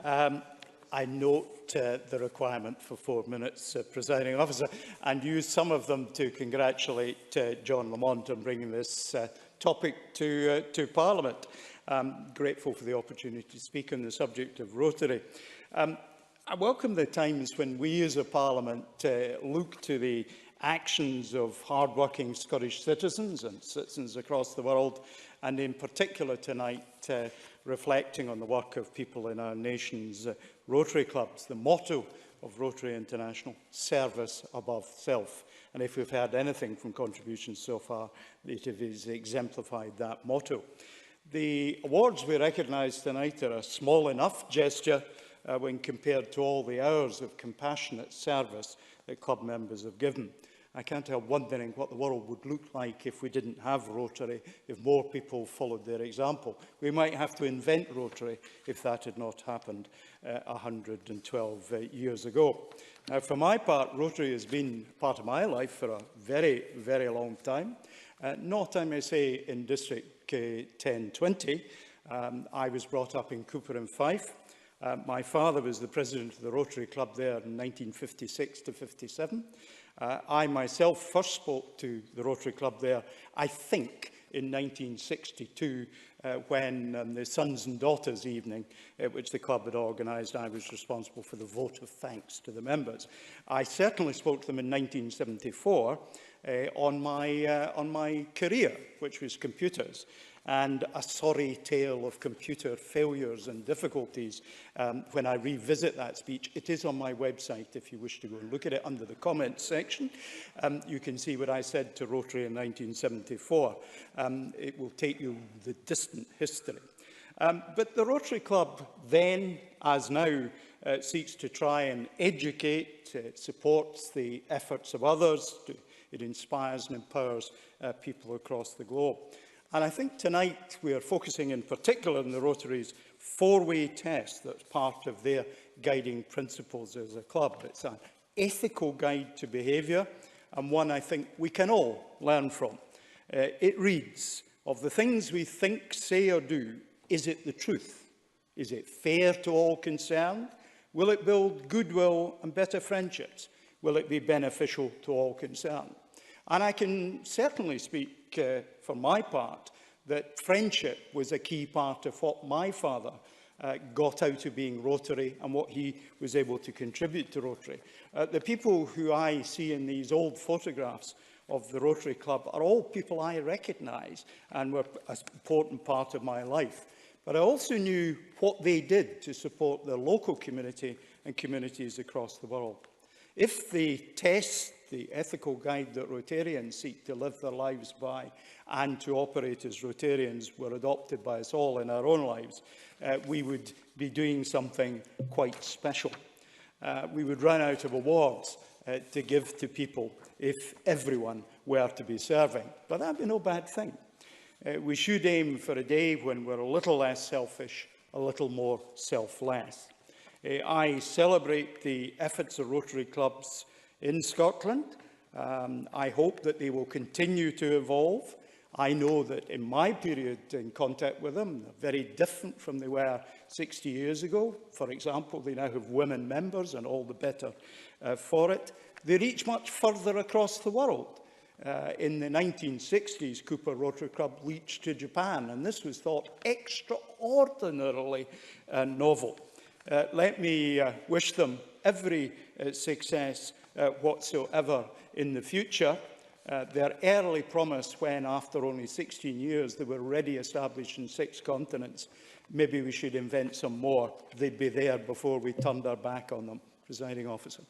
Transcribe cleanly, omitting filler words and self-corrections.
I note the requirement for 4 minutes, Presiding Officer, and use some of them to congratulate John Lamont on bringing this topic to Parliament. I'm grateful for the opportunity to speak on the subject of Rotary. I welcome the times when we as a Parliament look to the actions of hard-working Scottish citizens and citizens across the world, and in particular tonight reflecting on the work of people in our nation's Rotary clubs. The motto of Rotary International, service above self. And if we've heard anything from contributions so far, it has exemplified that motto. The awards we recognise tonight are a small enough gesture when compared to all the hours of compassionate service that club members have given. I can't help wondering what the world would look like if we didn't have Rotary, if more people followed their example. We might have to invent Rotary if that had not happened 112 years ago. Now, for my part, Rotary has been part of my life for a very, very long time. Not, I may say, in District 1020. I was brought up in Cooper and Fife. My father was the president of the Rotary Club there in 1956 to 57. I myself first spoke to the Rotary Club there, I think, in 1962, when the Sons and Daughters evening, which the club had organised, I was responsible for the vote of thanks to the members. I certainly spoke to them in 1974 on my career, which was computers, and a sorry tale of computer failures and difficulties. When I revisit that speech, it is on my website if you wish to go and look at it under the comments section. You can see what I said to Rotary in 1974. It will take you the distant history. But the Rotary Club then, as now, seeks to try and educate, supports the efforts of others, it inspires and empowers people across the globe. And I think tonight we are focusing in particular on the Rotary's four-way test that's part of their guiding principles as a club. It's an ethical guide to behaviour, and one I think we can all learn from. It reads, of the things we think, say or do, is it the truth? Is it fair to all concerned? Will it build goodwill and better friendships? Will it be beneficial to all concerned? And I can certainly speak for my part that friendship was a key part of what my father got out of being Rotary and what he was able to contribute to Rotary. The people who I see in these old photographs of the Rotary Club are all people I recognise and were an important part of my life. But I also knew what they did to support their local community and communities across the world. If the test, the ethical guide that Rotarians seek to live their lives by and to operate as Rotarians were adopted by us all in our own lives, we would be doing something quite special. We would run out of awards to give to people if everyone were to be serving. But that would be no bad thing. We should aim for a day when we're a little less selfish, a little more selfless. I celebrate the efforts of Rotary clubs in Scotland. I hope that they will continue to evolve. I know that in my period in contact with them, they're very different from they were 60 years ago. For example, they now have women members, and all the better for it. They reach much further across the world. In the 1960s, Cooper Rotary Club reached to Japan, and this was thought extraordinarily novel. Let me wish them every success whatsoever in the future. Their early promise when, after only 16 years, they were already established in 6 continents. Maybe we should invent some more. They'd be there before we turned our back on them. Presiding Officer.